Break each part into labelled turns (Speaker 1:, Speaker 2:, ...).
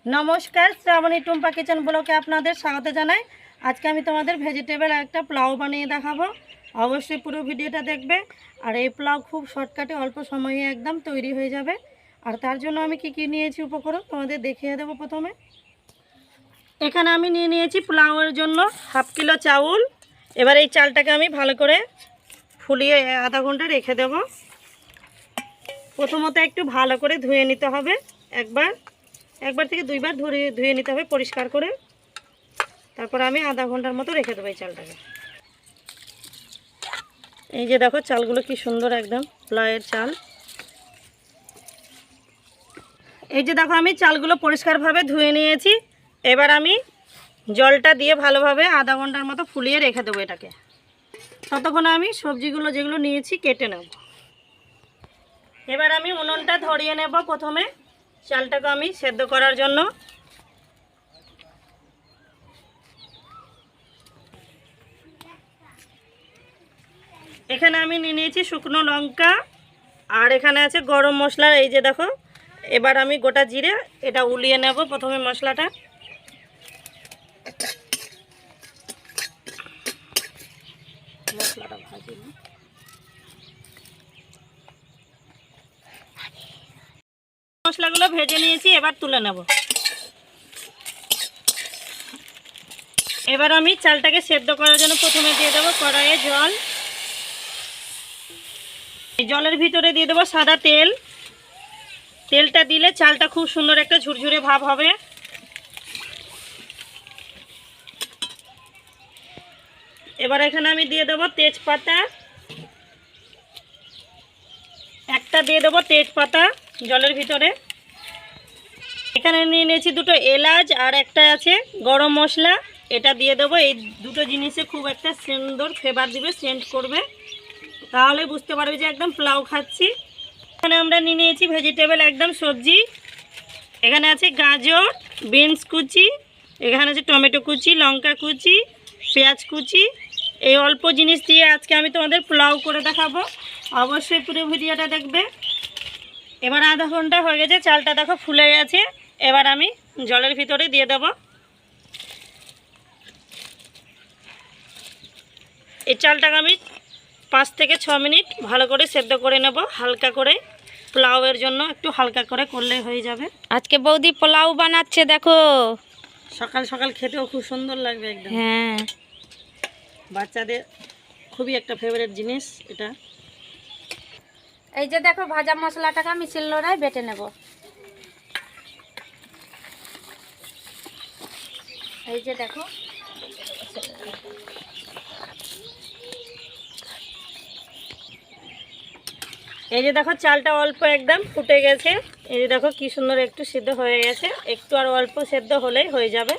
Speaker 1: नमस्कार श्रावणी टुम्पा किचन ब्लगे आपनादेर स्वागत जानाई। आज के आमी तोमादेर भेजिटेबल एकटा पोलाओ बानिये देखाबो। अवश्य पुरो भिडियोटा देखबे और ये पोलाओ खूब शर्टकाटे अल्प समये एकदम तैरी हो जाबे। और तार जोन्नो आमी कि नियेछि उपकरण तोमादेर देखिये देबो। प्रथमे एखाने आमी निये नियेछि पोलाओर जोन्नो हाफ किलो चाउल। एबार এই চালটাকে আমি ভালো করে ফুলিয়ে आधा घंटा রেখে দেব। প্রথমত একটু ভালো করে ধুয়ে নিতে হবে, একবার থেকে দুইবার ধুয়ে নিতে হবে পরিষ্কার করে। তারপর আমি आधा ঘন্টার মতো রেখে দেব এই চালটাকে। এই যে দেখো চালগুলো কি সুন্দর একদম পোলাওয়ের চাল। এই যে দেখো আমি চালগুলো পরিষ্কারভাবে ধুয়ে নিয়েছি। এবার আমি জলটা দিয়ে ভালোভাবে आधा ঘন্টার মতো ফুলিয়ে রেখে দেব এটাকে। ততক্ষণে আমি সবজিগুলো যেগুলো নিয়েছি কেটে নেব। এবার আমি উনুনটা ধরিয়ে নেব। প্রথমে চালটাকে আমি সেদ্ধ করার জন্য এখানে আমি নিয়ে নিয়েছি শুকনো লঙ্কা আর এখানে আছে গরম মশলা। এই যে দেখো এবার আমি গোটা জিরে এটা উলিয়ে নেব। প্রথমে মশলাটা ভাজি নেব। মশলাগুলো ভেজে নিয়েছি, এবার তুলে নেব। এবার আমি চালটাকে সেদ্ধ করার জন্য প্রথমে দিয়ে দেব কড়াইয়ে জল। এই জলের ভিতরে দিয়ে দেব সাদা তেল। তেলটা দিলে চালটা খুব সুন্দর একটা ঝুরঝুরে ভাব হবে। এবার এখানে আমি দিয়ে দেব তেজপাতা, একটা দিয়ে দেব তেজপাতা জলের ভিতরে। এখানে নিয়ে নিয়েছি দুটো এলাচ আর একটা আছে গরম মশলা, এটা দিয়ে দেবো। এই দুটো জিনিসে খুব একটা সুন্দর ফ্লেভার দিবে, সেন্ট করবে, তাহলে বুঝতে পারবে যে একদম পোলাও খাচ্ছি। এখানে আমরা নিয়ে নিয়েছি ভেজিটেবল একদম সবজি। এখানে আছে গাজর, বিনস কুচি, এখানে আছে টমেটো কুচি, লঙ্কা কুচি, পেঁয়াজ কুচি। এই অল্প জিনিস দিয়ে আজকে আমি তোমাদের পোলাও করে দেখাবো। অবশ্যই পুরো ভিডিওটা দেখবে। এবার आधा ঘন্টা হয়ে গেছে, চালটা দেখো ফুলে গেছে। এবার আমি জলের ভিতরে দিয়ে দেব। এই চালটাকে আমি 5 থেকে 6 মিনিট ভালো করে সেদ্ধ করে নেব, হালকা করে। পোলাওয়ের জন্য একটু হালকা করে করলে হয়ে যাবে।
Speaker 2: আজকে বৌদি পোলাও বানাচ্ছে দেখো।
Speaker 1: সকাল সকাল খেতেও খুব সুন্দর লাগবে একদম।
Speaker 2: হ্যাঁ,
Speaker 1: বাচ্চাদের খুবই একটা ফেভারিট জিনিস এটা।
Speaker 2: এই যে দেখো ভাজা মশলাটাকে আমি শিলনোড়ায় বেটে নেব। এই যে দেখো
Speaker 1: এই যে দেখো চালটা অল্প একদম ফুটে গেছে। এই যে দেখো কি সুন্দর একটু সিদ্ধ হয়ে গেছে। একটু আর অল্প সেদ্ধ হলেই হয়ে যাবে।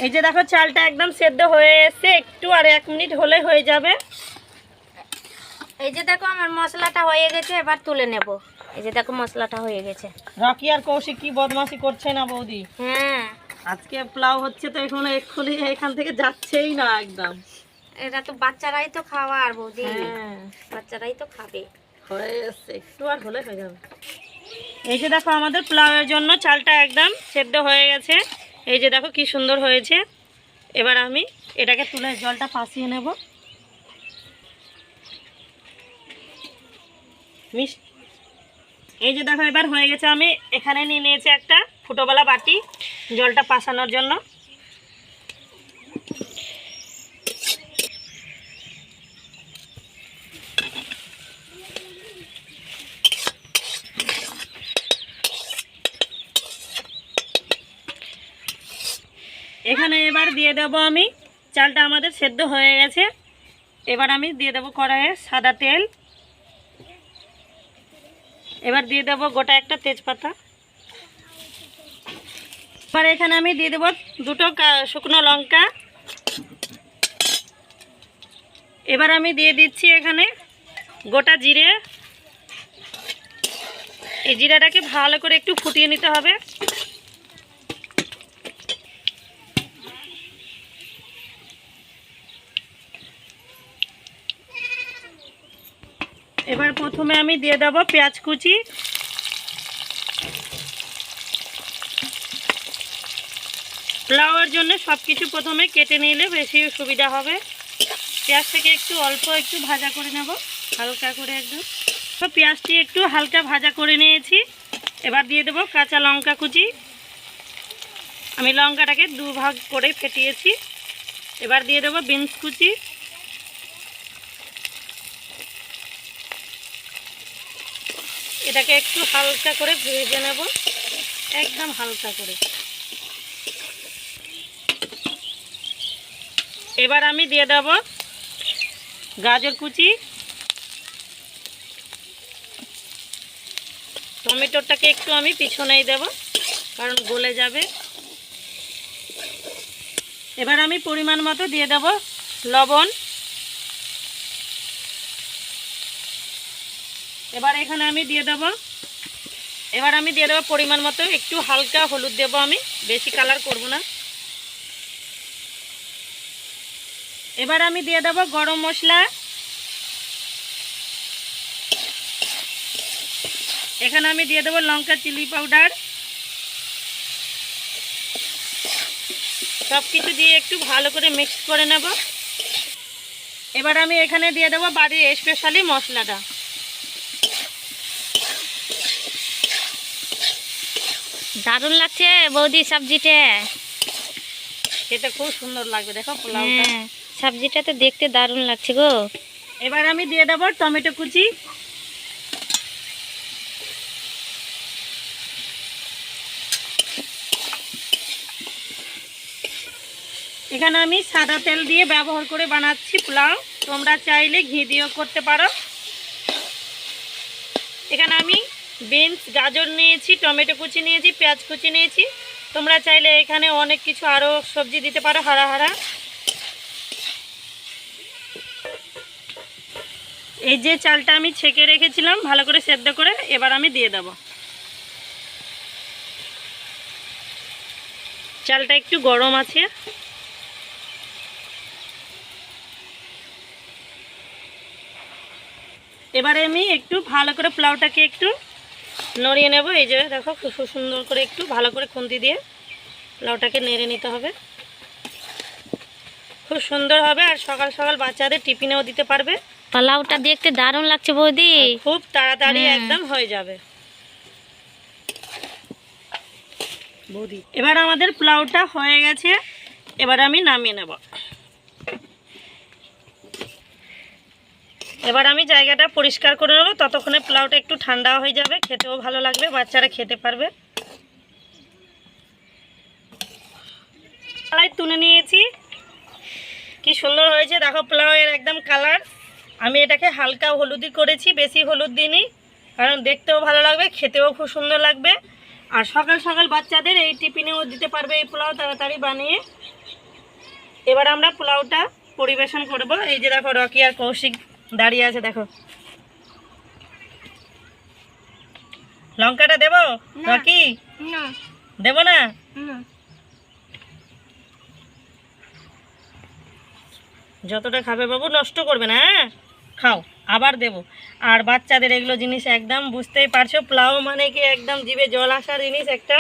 Speaker 1: এই যে দেখো চালটা একদম সেদ্ধ হয়ে এসেছে, একটু আর 1 মিনিট হলে হয়ে যাবে।
Speaker 2: এই যে দেখো আমার মশলাটা হয়ে গেছে, এবার তুলে নেব। এই যে দেখো মশলাটা হয়ে গেছে।
Speaker 1: রকি আর কৌশিক কি বদমাশি করছে না বৌদি?
Speaker 2: হ্যাঁ,
Speaker 1: আজকে পোলাও হচ্ছে তো এক্ষুনি এখান থেকে যাচ্ছেই না একদম।
Speaker 2: এটা তো বাচ্চারাই তো খাওয়ার বৌদি।
Speaker 1: হ্যাঁ,
Speaker 2: বাচ্চারাই তো খাবে।
Speaker 1: হয়ে এসছে, একটু আর হলে হয়ে যাবে। এই যে দেখো আমাদের পোলাওয়ের জন্য চালটা একদম সেদ্ধ হয়ে গেছে। এই যে দেখো কি সুন্দর হয়েছে। এবার আমি এটাকে তুলে জলটা পাশিয়ে নেব। এই যে দেখো এবার হয়ে গেছে। আমি এখানে নিয়ে নিয়েছি একটা ফুটোওয়ালা বাটি জলটা পাসানোর জন্য। এখানে এবার দিয়ে দেব আমি, চালটা আমাদের সেদ্ধ হয়ে গেছে। এবার আমি দিয়ে দেব কড়াইয়ে সাদা তেল। এবার দিয়ে দেব গোটা একটা তেজপাতা। এবার এখানে আমি দিয়ে দেব দুটো শুকনো লঙ্কা। এবার আমি দিয়ে দিচ্ছি এখানে গোটা জিরে। এই জিরাটাকে ভালো করে একটু ফুটিয়ে নিতে হবে। এবার প্রথমে আমি দিয়ে দেব পেঁয়াজ কুচি। পোলাওয়ের জন্য সব কিছু প্রথমে কেটে নিলে বেশি সুবিধা হবে। পেঁয়াজটাকে একটু অল্প একটু ভাজা করে নেব, হালকা করে একদম। তো পেঁয়াজটি একটু হালকা ভাজা করে নিয়েছি। এবার দিয়ে দেবো কাঁচা লঙ্কা কুচি। আমি লঙ্কাটাকে 2 ভাগ করে ফেটিয়েছি। এবার দিয়ে দেবো বিনস কুচি। এটাকে একটু হালকা করে ভেজে নেব, একদম হালকা করে। এবার আমি দিয়ে দেব গাজর কুচি। টমেটোটাকে একটু আমি পিছনেই দেব, কারণ গলে যাবে। এবার আমি পরিমাণ মতো দিয়ে দেব লবণ। এবার এখানে আমি দিয়ে দেব পরিমাণ মতো একটু হালকা হলুদ দেব, আমি বেশি কালার করব না। এবার আমি দিয়ে দেব গরম মশলা। এখানে আমি দিয়ে দেব লঙ্কা চিলি পাউডার। সব কিছু দিয়ে একটু ভালো করে মিক্স করে নেব। এবার আমি এখানে দিয়ে দেব বাড়ির স্পেশালি মশলাটা।
Speaker 2: দারুণ লাগছে বৌদি সবজিটা,
Speaker 1: খেতে খুব সুন্দর লাগবে। দেখো পোলাওটা,
Speaker 2: সবজিটা তো দেখতে দারুণ লাগছে গো।
Speaker 1: এবার আমি দিয়ে দেব টমেটো কুচি। এখানে আমি সাদা তেল দিয়ে ব্যবহার করে বানাচ্ছি পোলাও, তোমরা চাইলে ঘি দিয়েও করতে পারো। এখানে আমি বিনস, গাজর নিয়েছি, টমেটো কুচি নিয়েছি, পেঁয়াজ কুচি নিয়েছি। তোমরা চাইলে এখানে অনেক কিছু আরও সবজি দিতে পারো, হারা হারা। এই যে চালটা আমি ছেঁকে রেখেছিলাম ভালো করে সেদ্ধ করে, এবার আমি দিয়ে দেব। চালটা একটু গরম আছে। এবারে আমি একটু ভালো করে পোলাওটাকে একটু নড়িয়ে নেব। এই যে দেখো খুব সুন্দর করে একটু ভালো করে খুন্তি দিয়ে পোলাওটাকে নেড়ে নিতে হবে। খুব সুন্দর হবে, আর সকাল সকাল বাচ্চাদের টিফিনেও দিতে পারবে।
Speaker 2: পোলাওটা দেখতে দারুণ লাগছে বৌদি,
Speaker 1: খুব তাড়াতাড়ি একদম হয়ে যাবে বৌদি। এবার আমাদের পোলাওটা হয়ে গেছে, এবার আমি নামিয়ে নেব। এবার আমি জায়গাটা পরিষ্কার করে নেব, ততক্ষণে পোলাওটা একটু ঠান্ডা হয়ে যাবে, খেতেও ভালো লাগবে, বাচ্চারা খেতে পারবে। কড়াই তুলে নিয়েছি, কি সুন্দর হয়েছে দেখো পোলাওয়ের একদম কালার। আমি এটাকে হালকা হলুদি করেছি, বেশি হলুদ দিইনি, কারণ দেখতেও ভালো লাগবে, খেতেও খুব সুন্দর লাগবে। আর সকাল সকাল বাচ্চাদের এই টিফিনেও দিতে পারবে এই পোলাও তাড়াতাড়ি বানিয়ে। এবার আমরা পোলাওটা পরিবেশন করব। এই যে দেখো রকি আর কৌশিক দাঁড়িয়ে আছে, দেখো। লঙ্কাটা দেবো রকি? দেব না? যতটা খাবে বাবু, নষ্ট করবে না, হ্যাঁ খাও, আবার দেব। আর বাচ্চাদের এগুলো জিনিস একদম বুঝতেই পারছো, পোলাও মানে কি একদম জিভে জল আসার জিনিস একটা।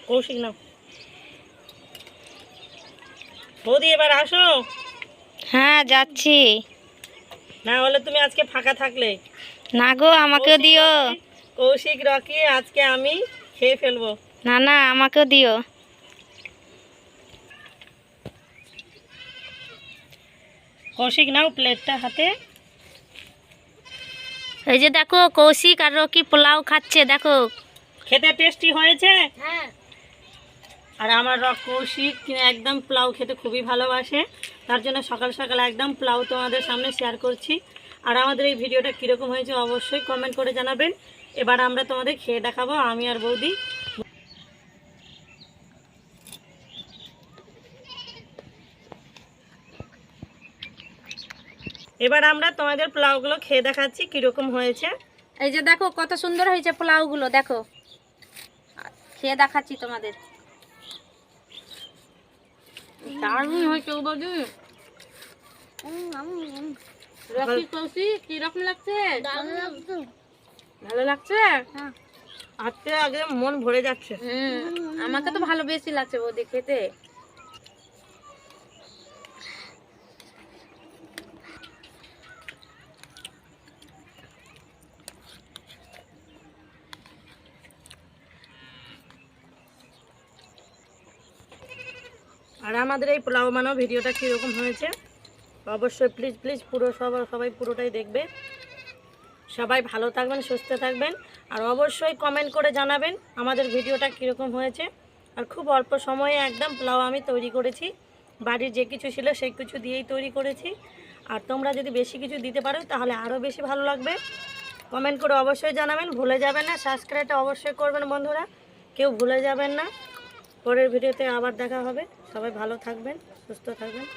Speaker 1: কৌশিক নাও বৌদি, এবার আসো।
Speaker 2: হ্যাঁ যাচ্ছি।
Speaker 1: না হলে তুমি আজকে ফাঁকা থাকলে।
Speaker 2: না গো, আমাকেও দিও।
Speaker 1: কৌশিক রকি আজকে আমি খেয়ে ফেলবো।
Speaker 2: না না, আমাকেও দিও।
Speaker 1: কৌশিক নাও প্লেটটা হাতে।
Speaker 2: এই যে দেখো কৌশিক আর রকি পোলাও খাচ্ছে, দেখো
Speaker 1: খেতে টেস্টি হয়েছে।
Speaker 2: হ্যাঁ।
Speaker 1: আর আমার কৌশিক একদম পোলাও খেতে খুবই ভালোবাসে, তার জন্য সকাল সকাল একদম পোলাও তোমাদের সামনে শেয়ার করছি। আর আমাদের এই ভিডিওটা কীরকম হয়েছে অবশ্যই কমেন্ট করে জানাবেন। এবার আমরা তোমাদের খেয়ে দেখাবো, আমি আর বৌদি। এবার আমরা তোমাদের পোলাওগুলো খেয়ে দেখাচ্ছি কীরকম হয়েছে।
Speaker 2: এই যে দেখো কত সুন্দর হয়েছে পোলাওগুলো, দেখো খেয়ে দেখাচ্ছি তোমাদের। দারুণ হয়েছে বৌদি। রকি কৌশি কিরকম লাগছে? ভালো লাগছে?
Speaker 1: আজকে আগে মন ভরে যাচ্ছে।
Speaker 2: আমাকে তো ভালো বেশি লাগছে বৌদি খেতে।
Speaker 1: আর আমাদের এই পোলাও বানাও ভিডিওটা কীরকম হয়েছে অবশ্যই প্লিজ প্লিজ সবাই পুরোটাই দেখবে। সবাই ভালো থাকবেন, সুস্থ থাকবেন, আর অবশ্যই কমেন্ট করে জানাবেন আমাদের ভিডিওটা কীরকম হয়েছে। আর খুব অল্প সময়ে একদম পোলাও আমি তৈরি করেছি, বাড়ির যে কিছু ছিল সেই কিছু দিয়েই তৈরি করেছি। আর তোমরা যদি বেশি কিছু দিতে পারো তাহলে আরও বেশি ভালো লাগবে। কমেন্ট করে অবশ্যই জানাবেন, ভুলে যাবেন না। সাবস্ক্রাইবটা অবশ্যই করবেন বন্ধুরা, কেউ ভুলে যাবেন না। পরের ভিডিওতে আবার দেখা হবে। সবাই ভালো থাকবেন, সুস্থ থাকবেন।